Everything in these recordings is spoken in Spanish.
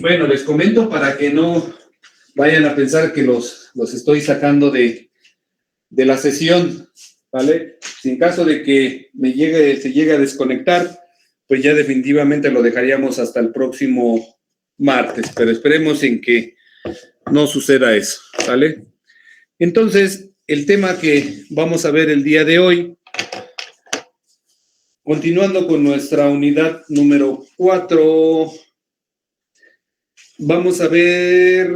Bueno, les comento para que no vayan a pensar que los estoy sacando de la sesión, ¿vale? Si en caso de que se llegue a desconectar, pues ya definitivamente lo dejaríamos hasta el próximo martes, pero esperemos en que no suceda eso, ¿vale? Entonces, el tema que vamos a ver el día de hoy, continuando con nuestra unidad número 4, vamos a ver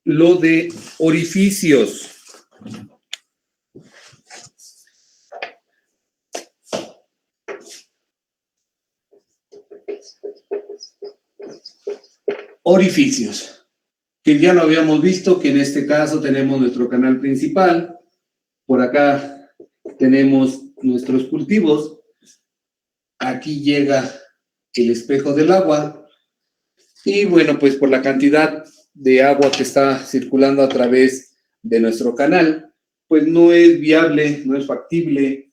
lo de orificios. Orificios, que ya lo habíamos visto, que en este caso tenemos nuestro canal principal, por acá tenemos nuestros cultivos, aquí llega el espejo del agua, y bueno, pues por la cantidad de agua que está circulando a través de nuestro canal, pues no es viable, no es factible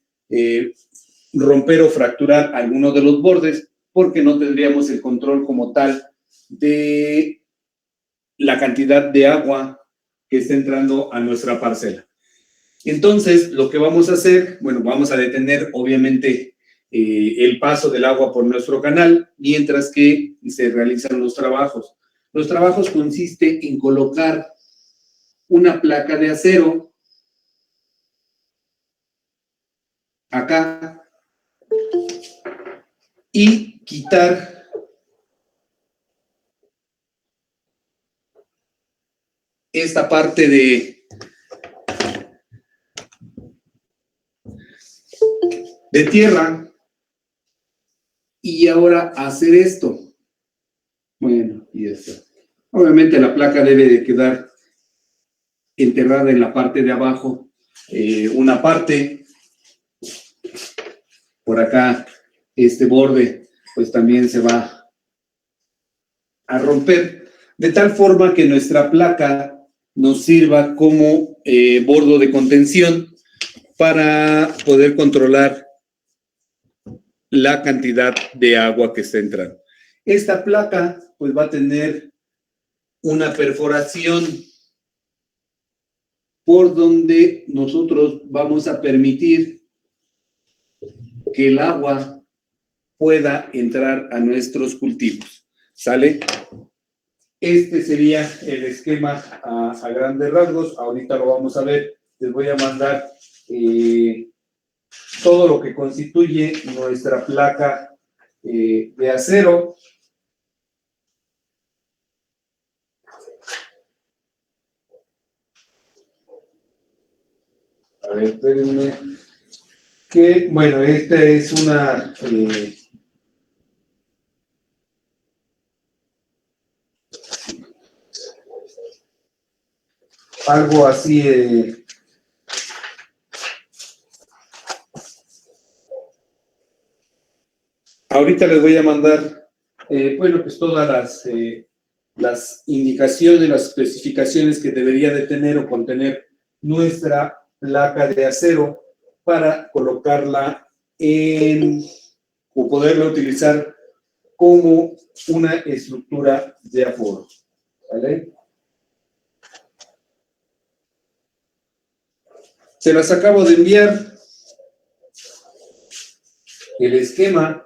romper o fracturar alguno de los bordes, porque no tendríamos el control como tal de la cantidad de agua que está entrando a nuestra parcela. Entonces, lo que vamos a hacer, bueno, vamos a detener obviamente el paso del agua por nuestro canal mientras que se realizan los trabajos. Los trabajos consisten en colocar una placa de acero acá y quitar esta parte de tierra y ahora hacer esto. Bueno, y ya está. Obviamente la placa debe de quedar enterrada en la parte de abajo, una parte. Por acá, este borde, pues también se va a romper, de tal forma que nuestra placa nos sirva como bordo de contención para poder controlar la cantidad de agua que está entrando. Esta placa, pues va a tener una perforación por donde nosotros vamos a permitir que el agua pueda entrar a nuestros cultivos. ¿Sale? Este sería el esquema a grandes rasgos. Ahorita lo vamos a ver. Les voy a mandar todo lo que constituye nuestra placa de acero. A ver, espérenme. Que, bueno, esta es una... algo así... Ahorita les voy a mandar, bueno, pues todas las indicaciones, las especificaciones que debería de tener o contener nuestra placa de acero para colocarla o poderla utilizar como una estructura de aforo. ¿Vale? Se las acabo de enviar. El esquema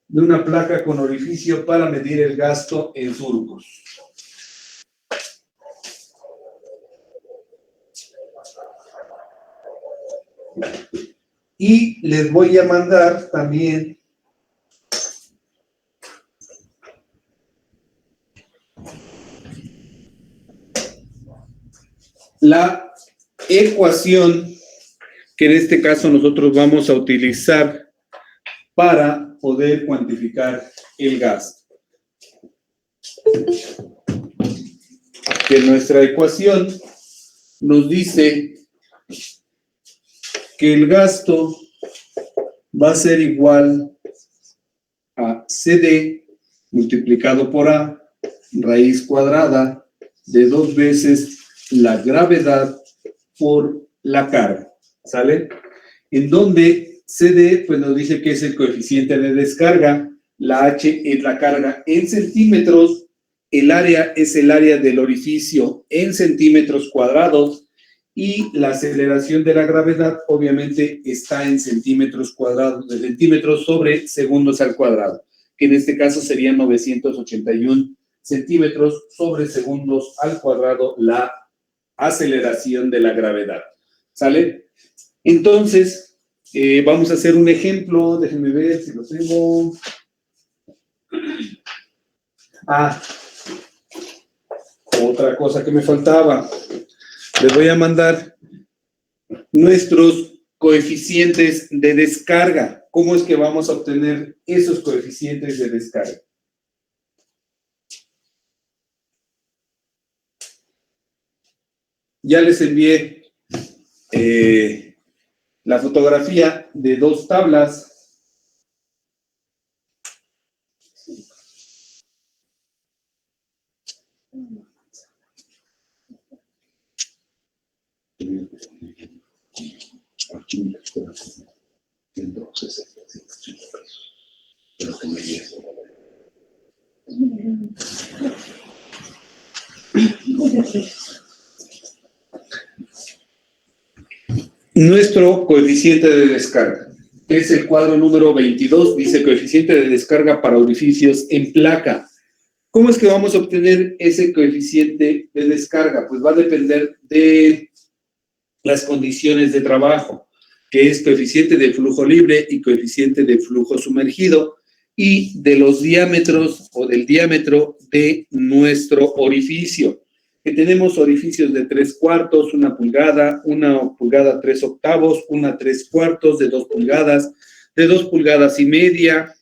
de una placa con orificio para medir el gasto en surcos. Y les voy a mandar también la ecuación que en este caso nosotros vamos a utilizar para poder cuantificar el gasto. Que nuestra ecuación nos dice que el gasto va a ser igual a CD multiplicado por A, raíz cuadrada de 2 veces la gravedad por la carga. ¿Sale? En donde CD, pues nos dice que es el coeficiente de descarga la H es la carga en centímetros, el área es el área del orificio en centímetros cuadrados y la aceleración de la gravedad obviamente está en centímetros cuadrados, de centímetros sobre segundos al cuadrado, que en este caso serían 981 centímetros sobre segundos al cuadrado la aceleración de la gravedad. ¿Sale? Entonces, vamos a hacer un ejemplo. Déjenme ver si lo tengo. Otra cosa que me faltaba. Les voy a mandar nuestros coeficientes de descarga. ¿Cómo es que vamos a obtener esos coeficientes de descarga? Ya les envié la fotografía de dos tablas. Nuestro coeficiente de descarga es el cuadro número 22, dice coeficiente de descarga para orificios en placa. ¿Cómo es que vamos a obtener ese coeficiente de descarga? Pues va a depender de las condiciones de trabajo, que es coeficiente de flujo libre y coeficiente de flujo sumergido, y de los diámetros o del diámetro de nuestro orificio. Que tenemos orificios de 3/4, 1 pulgada, 1 pulgada 3/8, 1 3/4, de 2 pulgadas, de 2 pulgadas y media,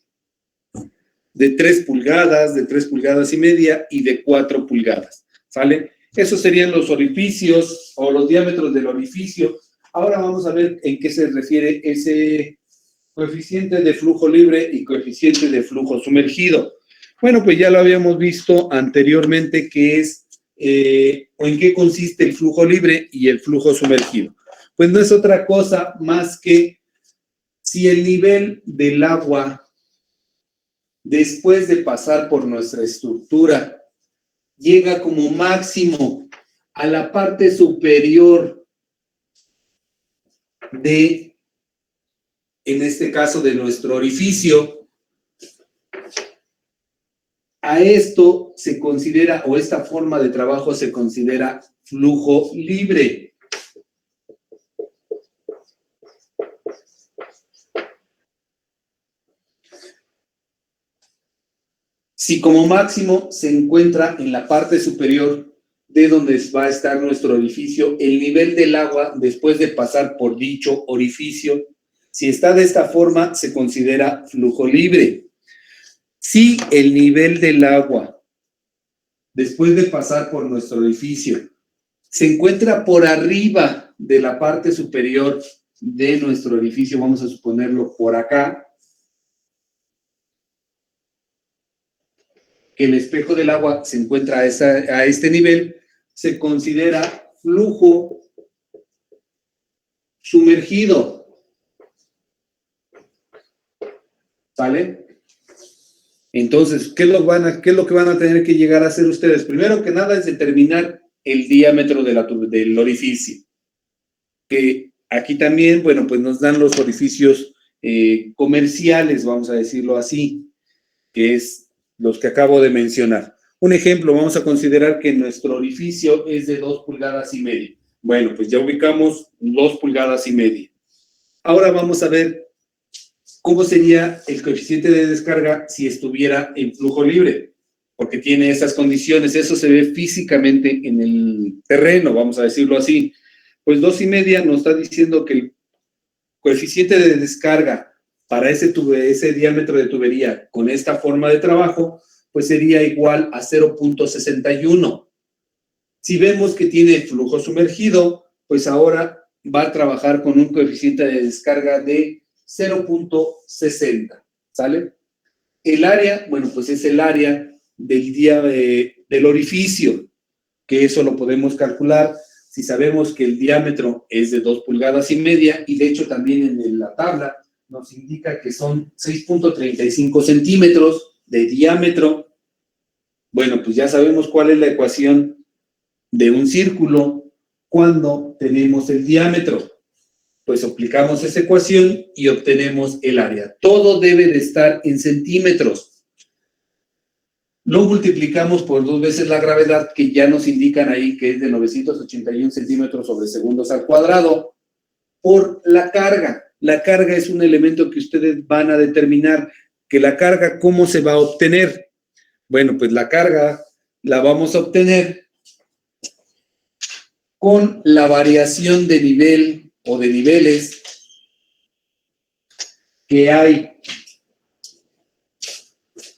de 3 pulgadas, de 3 pulgadas y media y de 4 pulgadas. ¿Sale? Esos serían los orificios o los diámetros del orificio. Ahora vamos a ver en qué se refiere ese coeficiente de flujo libre y coeficiente de flujo sumergido. Bueno, pues ya lo habíamos visto anteriormente, que es o en qué consiste el flujo libre y el flujo sumergido. Pues no es otra cosa más que si el nivel del agua, después de pasar por nuestra estructura, llega como máximo a la parte superior de, en este caso, de nuestro orificio, a esto se considera, o esta forma de trabajo se considera flujo libre. Si como máximo se encuentra en la parte superior de donde va a estar nuestro orificio, el nivel del agua después de pasar por dicho orificio, si está de esta forma, se considera flujo libre. Si el nivel del agua, después de pasar por nuestro orificio, se encuentra por arriba de la parte superior de nuestro orificio, vamos a suponerlo por acá, que el espejo del agua se encuentra a este nivel, se considera flujo sumergido. ¿Sale? Entonces, ¿qué es lo que van a tener que llegar a hacer ustedes? Primero que nada es determinar el diámetro del orificio. Que aquí también, bueno, pues nos dan los orificios comerciales, vamos a decirlo así, que es los que acabo de mencionar. Un ejemplo, vamos a considerar que nuestro orificio es de 2 pulgadas y media. Bueno, pues ya ubicamos 2 pulgadas y media. Ahora vamos a ver cómo sería el coeficiente de descarga si estuviera en flujo libre, porque tiene esas condiciones. Eso se ve físicamente en el terreno, vamos a decirlo así. Pues 2 y media nos está diciendo que el coeficiente de descarga para ese diámetro de tubería con esta forma de trabajo, pues sería igual a 0.61. Si vemos que tiene flujo sumergido, pues ahora va a trabajar con un coeficiente de descarga de 0.60, ¿sale? El área, bueno, pues es el área del orificio, que eso lo podemos calcular si sabemos que el diámetro es de 2 pulgadas y media, y de hecho también en la tabla nos indica que son 6.35 centímetros de diámetro. Bueno, pues ya sabemos cuál es la ecuación de un círculo cuando tenemos el diámetro. Pues aplicamos esa ecuación y obtenemos el área. Todo debe de estar en centímetros. Lo multiplicamos por 2 veces la gravedad, que ya nos indican ahí que es de 981 centímetros sobre segundos al cuadrado, por la carga. La carga es un elemento que ustedes van a determinar. Que la carga, ¿cómo se va a obtener? Bueno, pues la carga la vamos a obtener con la variación de nivel o de niveles que hay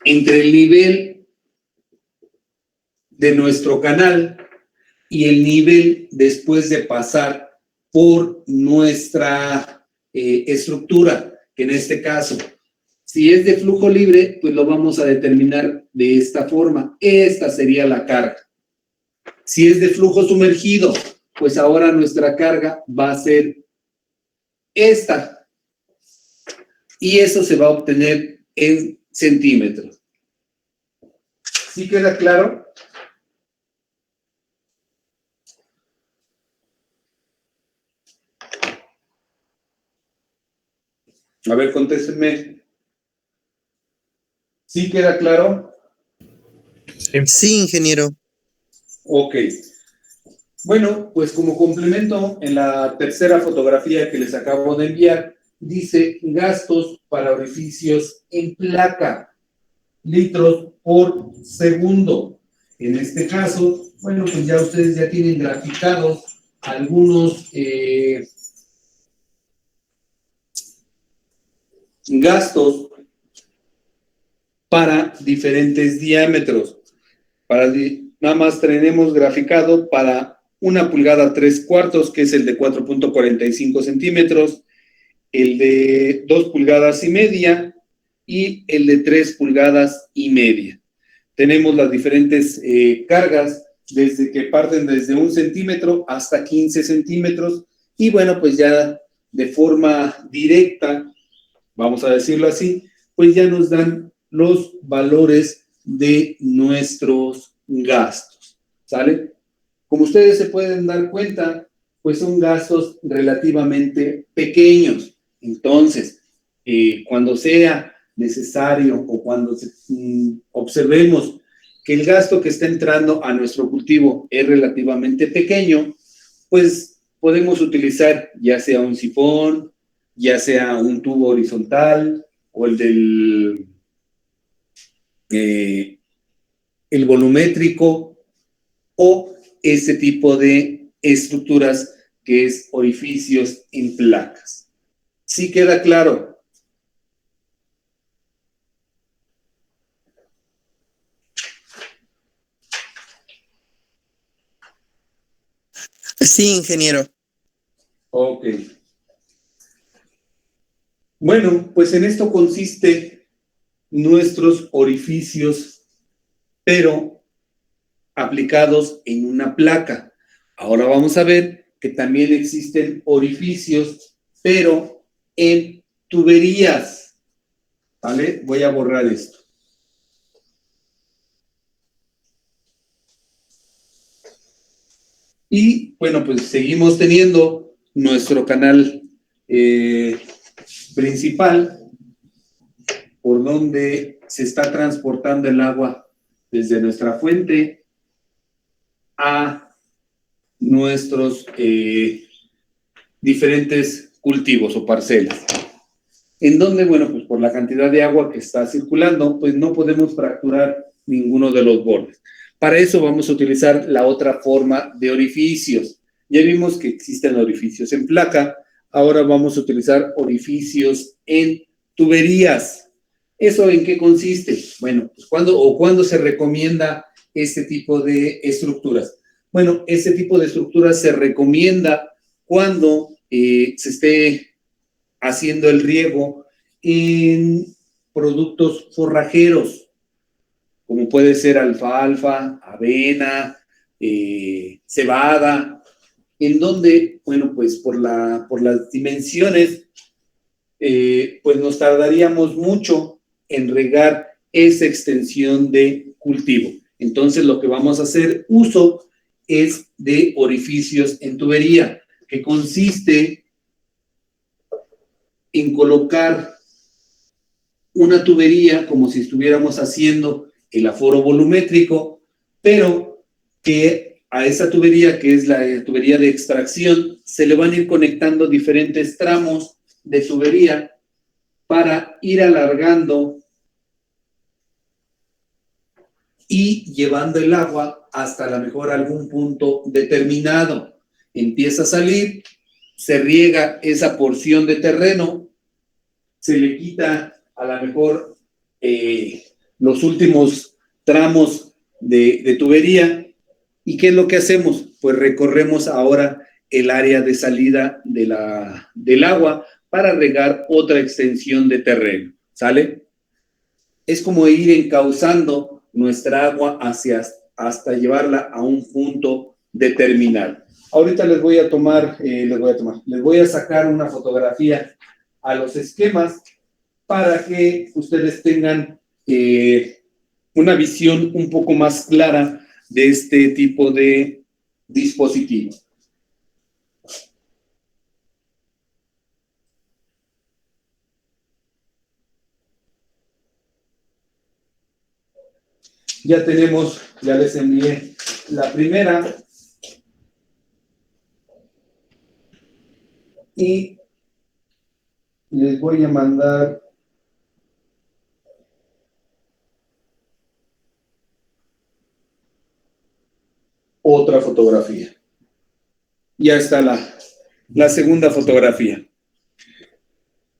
entre el nivel de nuestro canal y el nivel después de pasar por nuestra estructura, que en este caso, si es de flujo libre, pues lo vamos a determinar de esta forma. Esta sería la carga. Si es de flujo sumergido, pues ahora nuestra carga va a ser esta. Y eso se va a obtener en centímetros. ¿Sí queda claro? A ver, contéstenme. ¿Sí queda claro? Sí, ingeniero. Ok. Bueno, pues como complemento, en la tercera fotografía que les acabo de enviar, dice gastos para orificios en placa, litros por segundo. En este caso, bueno, pues ya ustedes ya tienen graficados algunos gastos para diferentes diámetros. Nada más tenemos graficado para 1 pulgada 3/4, que es el de 4.45 centímetros, el de 2 pulgadas y media y el de 3 pulgadas y media. Tenemos las diferentes cargas desde que parten desde 1 centímetro hasta 15 centímetros y bueno, pues ya de forma directa, vamos a decirlo así, pues ya nos dan los valores de nuestros gastos, ¿sale? Como ustedes se pueden dar cuenta, pues son gastos relativamente pequeños. Entonces, cuando sea necesario o cuando observemos que el gasto que está entrando a nuestro cultivo es relativamente pequeño, pues podemos utilizar ya sea un sifón, ya sea un tubo horizontal o el volumétrico o ese tipo de estructuras que es orificios en placas. ¿Sí queda claro? Sí, ingeniero. Ok. Bueno, pues en esto consiste nuestros orificios, pero aplicados en una placa. Ahora vamos a ver que también existen orificios, pero en tuberías. ¿Vale? Voy a borrar esto. Y bueno, pues seguimos teniendo nuestro canal principal, por donde se está transportando el agua desde nuestra fuente a nuestros diferentes cultivos o parcelas. En donde, bueno, pues por la cantidad de agua que está circulando, pues no podemos fracturar ninguno de los bordes. Para eso vamos a utilizar la otra forma de orificios. Ya vimos que existen orificios en placa, ahora vamos a utilizar orificios en tuberías. ¿Eso en qué consiste? Bueno, pues ¿cuándo se recomienda este tipo de estructuras? Bueno, este tipo de estructuras se recomienda cuando se esté haciendo el riego en productos forrajeros, como puede ser alfalfa, avena, cebada, en donde, bueno, pues por las dimensiones pues nos tardaríamos mucho en regar esa extensión de cultivo. Entonces, lo que vamos a hacer uso es de orificios en tubería, que consiste en colocar una tubería como si estuviéramos haciendo el aforo volumétrico, pero que a esa tubería, que es la tubería de extracción, se le van a ir conectando diferentes tramos de tubería para ir alargando y llevando el agua hasta a lo mejor algún punto determinado. Empieza a salir, se riega esa porción de terreno, se le quita a lo mejor los últimos tramos de tubería. ¿Y qué es lo que hacemos? Pues recorremos ahora el área de salida del agua para regar otra extensión de terreno. ¿Sale? Es como ir encauzando nuestra agua hasta llevarla a un punto determinado. Ahorita les voy a sacar una fotografía a los esquemas para que ustedes tengan una visión un poco más clara de este tipo de dispositivo. Ya les envié la primera. Y les voy a mandar otra fotografía. Ya está la segunda fotografía.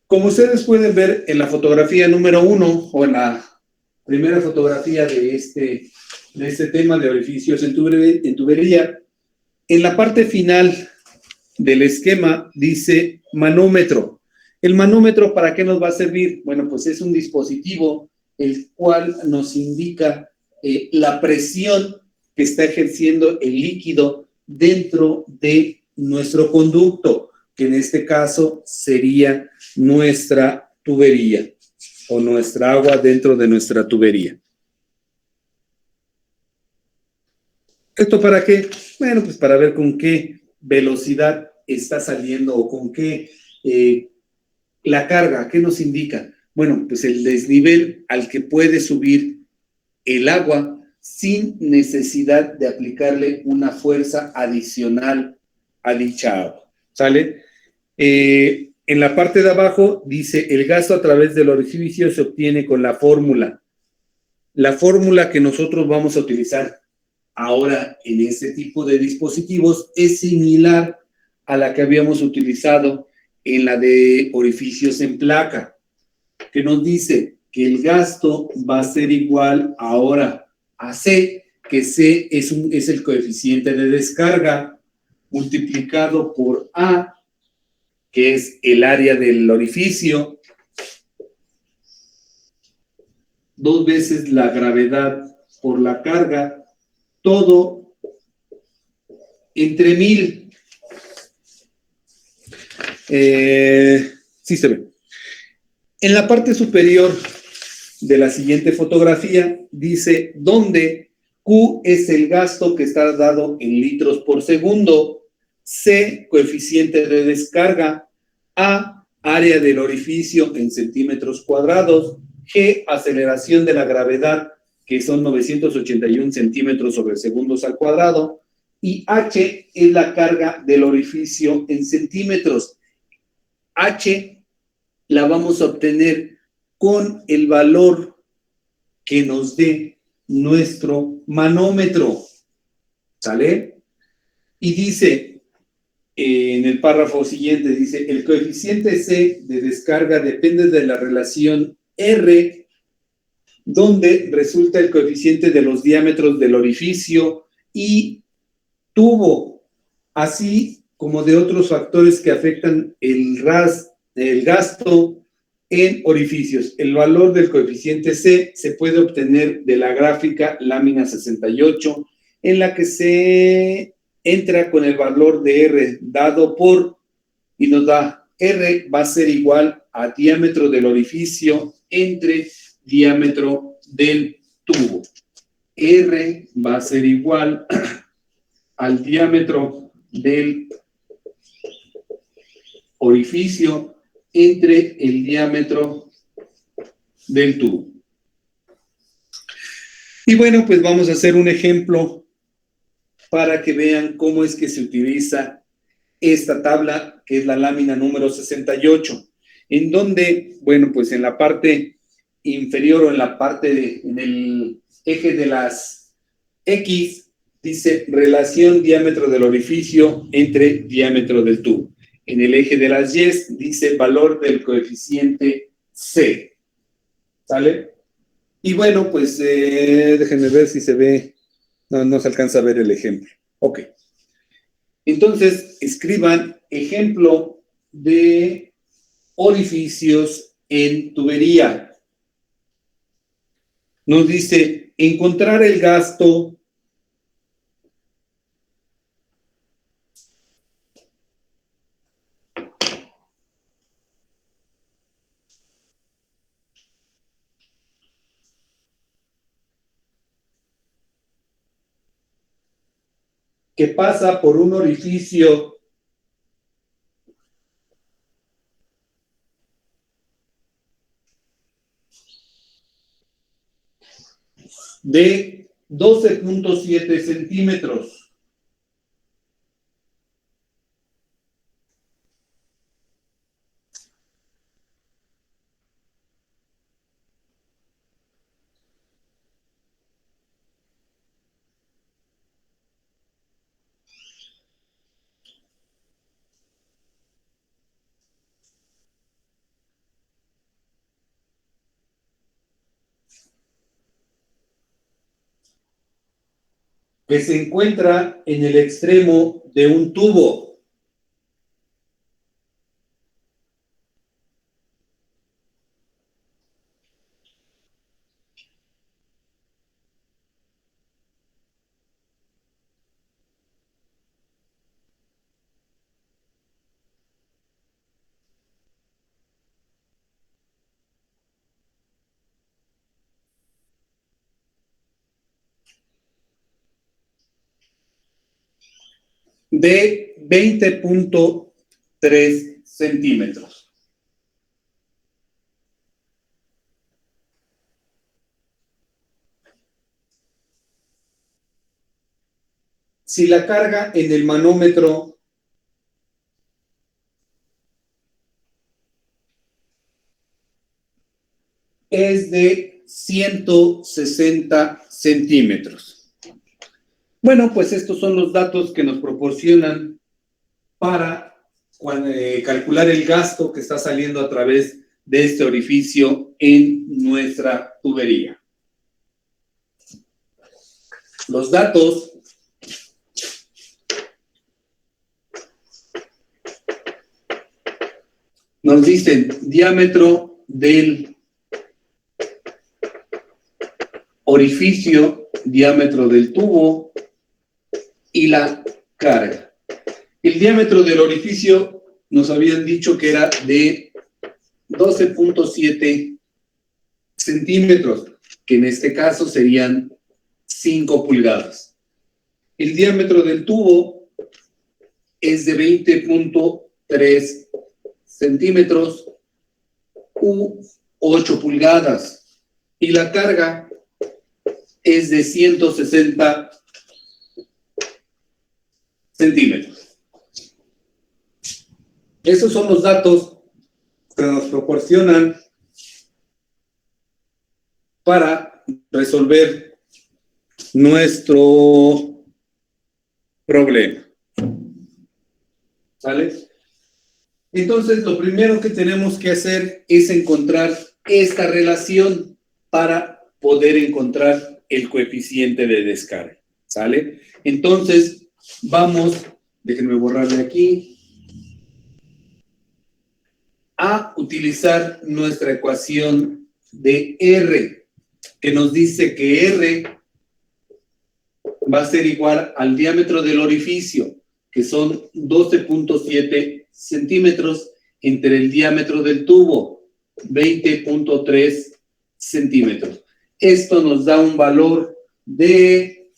Como ustedes pueden ver en la fotografía número 1 o en la primera fotografía de este tema de orificios en tubería, en la parte final del esquema dice manómetro. ¿El manómetro para qué nos va a servir? Bueno, pues es un dispositivo el cual nos indica la presión que está ejerciendo el líquido dentro de nuestro conducto, que en este caso sería nuestra tubería o nuestra agua dentro de nuestra tubería. ¿Esto para qué? Bueno, pues para ver con qué velocidad está saliendo o con qué la carga, ¿qué nos indica? Bueno, pues el desnivel al que puede subir el agua sin necesidad de aplicarle una fuerza adicional a dicha agua. ¿Sale? En la parte de abajo dice, el gasto a través del orificio se obtiene con la fórmula. La fórmula que nosotros vamos a utilizar ahora en este tipo de dispositivos es similar a la que habíamos utilizado en la de orificios en placa, que nos dice que el gasto va a ser igual ahora a C, que C es el coeficiente de descarga, multiplicado por A, que es el área del orificio, 2 veces la gravedad por la carga, todo entre 1000. Sí se ve. En la parte superior de la siguiente fotografía dice donde Q es el gasto que está dado en litros por segundo, C, coeficiente de descarga, A, área del orificio en centímetros cuadrados, G, aceleración de la gravedad, que son 981 centímetros sobre segundos al cuadrado, y H es la carga del orificio en centímetros. H la vamos a obtener con el valor que nos dé nuestro manómetro. ¿Sale? Y dice, en el párrafo siguiente, dice, el coeficiente C de descarga depende de la relación R, donde resulta el coeficiente de los diámetros del orificio y tubo, así como de otros factores que afectan el gasto en orificios. El valor del coeficiente C se puede obtener de la gráfica lámina 68, en la que se entra con el valor de R dado por, y nos da R va a ser igual a diámetro del orificio entre diámetro del tubo. R va a ser igual al diámetro del orificio entre el diámetro del tubo. Y bueno, pues vamos a hacer un ejemplo para que vean cómo es que se utiliza esta tabla, que es la lámina número 68, en donde, bueno, pues en la parte inferior o en la parte en el eje de las X, dice relación diámetro del orificio entre diámetro del tubo. En el eje de las Y dice valor del coeficiente C. ¿Sale? Y bueno, pues déjenme ver si se ve. No se alcanza a ver el ejemplo. Ok. Entonces, escriban ejemplo de orificios en tubería. Nos dice encontrar el gasto que pasa por un orificio de 12.7 centímetros. Que se encuentra en el extremo de un tubo. De 20.3 centímetros. Si la carga en el manómetro es de 160 centímetros. Bueno, pues estos son los datos que nos proporcionan para calcular el gasto que está saliendo a través de este orificio en nuestra tubería. Los datos nos dicen diámetro del orificio, diámetro del tubo y la carga. El diámetro del orificio nos habían dicho que era de 12.7 centímetros, que en este caso serían 5 pulgadas. El diámetro del tubo es de 20.3 centímetros u 8 pulgadas. Y la carga es de 160 centímetros. Esos son los datos que nos proporcionan para resolver nuestro problema. ¿Sale? Entonces, lo primero que tenemos que hacer es encontrar esta relación para poder encontrar el coeficiente de descarga. ¿Sale? Entonces, vamos, déjenme borrarle aquí, a utilizar nuestra ecuación de R, que nos dice que R va a ser igual al diámetro del orificio, que son 12.7 centímetros, entre el diámetro del tubo, 20.3 centímetros. Esto nos da un valor de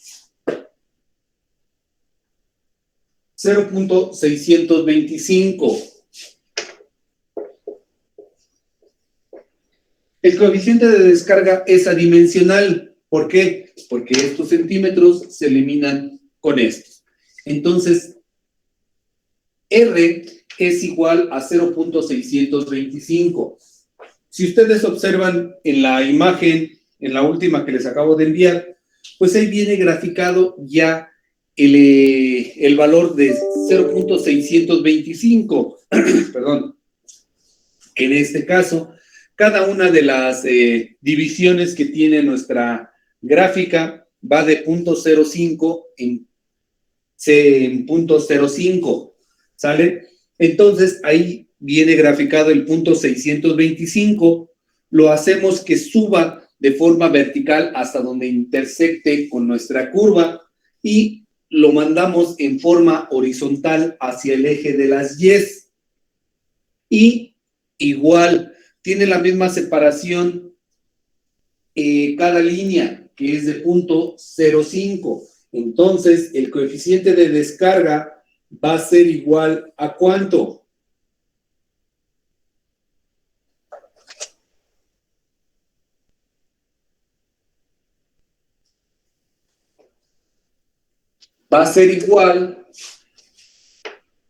0.625. El coeficiente de descarga es adimensional. ¿Por qué? Porque estos centímetros se eliminan con estos. Entonces, R es igual a 0.625. Si ustedes observan en la imagen, en la última que les acabo de enviar, pues ahí viene graficado ya el valor de 0.625. Perdón. En este caso, cada una de las divisiones que tiene nuestra gráfica va de 0.05 en 0.05, ¿sale? Entonces, ahí viene graficado el punto 625, lo hacemos que suba de forma vertical hasta donde intersecte con nuestra curva y lo mandamos en forma horizontal hacia el eje de las Y. Y igual, tiene la misma separación cada línea, que es de punto 0.5. Entonces, el coeficiente de descarga va a ser igual a ¿cuánto? Va a ser igual,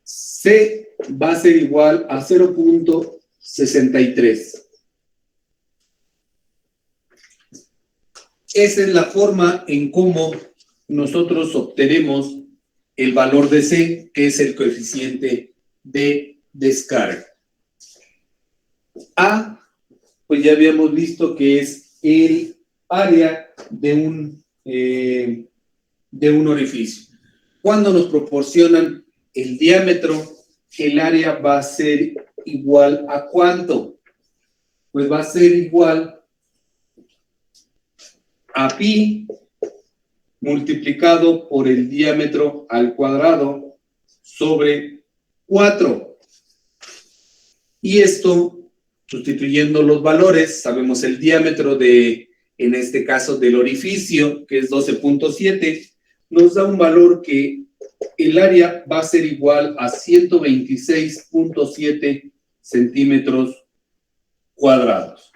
C va a ser igual a 0.63. Esa es la forma en cómo nosotros obtenemos el valor de C, que es el coeficiente de descarga. A, pues ya habíamos visto que es el área de un orificio. Cuando nos proporcionan el diámetro, el área va a ser igual a ¿cuánto? Pues va a ser igual a pi multiplicado por el diámetro al cuadrado sobre 4. Y esto, sustituyendo los valores, sabemos el diámetro de, en este caso, del orificio, que es 12.7, nos da un valor que el área va a ser igual a 126.7 centímetros cuadrados.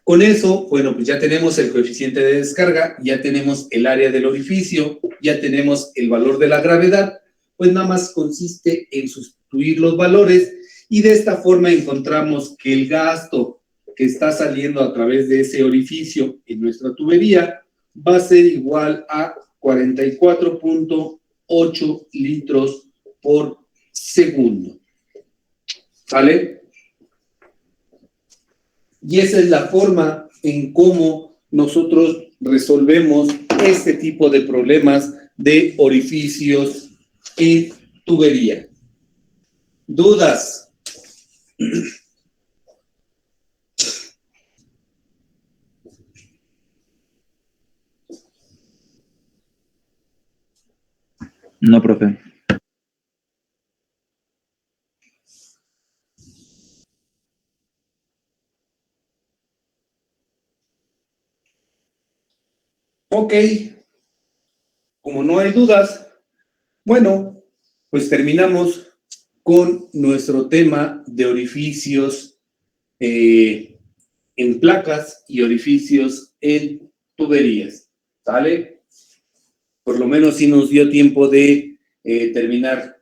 Con eso, bueno, pues ya tenemos el coeficiente de descarga, ya tenemos el área del orificio, ya tenemos el valor de la gravedad, pues nada más consiste en sustituir los valores y de esta forma encontramos que el gasto que está saliendo a través de ese orificio en nuestra tubería va a ser igual a 44.8 litros por segundo. ¿Vale? Y esa es la forma en cómo nosotros resolvemos este tipo de problemas de orificios en tubería. ¿Dudas? No, profe. Ok. Como no hay dudas, bueno, pues terminamos con nuestro tema de orificios en placas y orificios en tuberías. ¿Sale? Por lo menos sí nos dio tiempo de terminar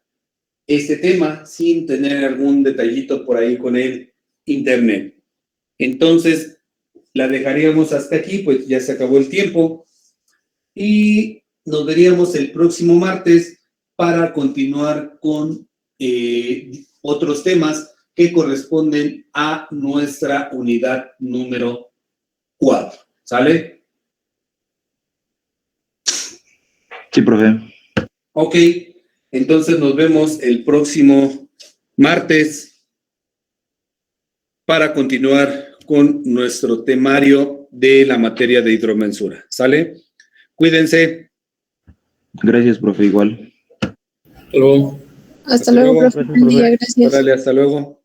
este tema sin tener algún detallito por ahí con el internet. Entonces, la dejaríamos hasta aquí, pues ya se acabó el tiempo. Y nos veríamos el próximo martes para continuar con otros temas que corresponden a nuestra unidad número 4. ¿Sale? Sí, profe. Ok, entonces nos vemos el próximo martes para continuar con nuestro temario de la materia de hidromensura. ¿Sale? Cuídense. Gracias, profe, igual. Hasta luego. Hasta luego, profe. Buen día, gracias. Órale, hasta luego.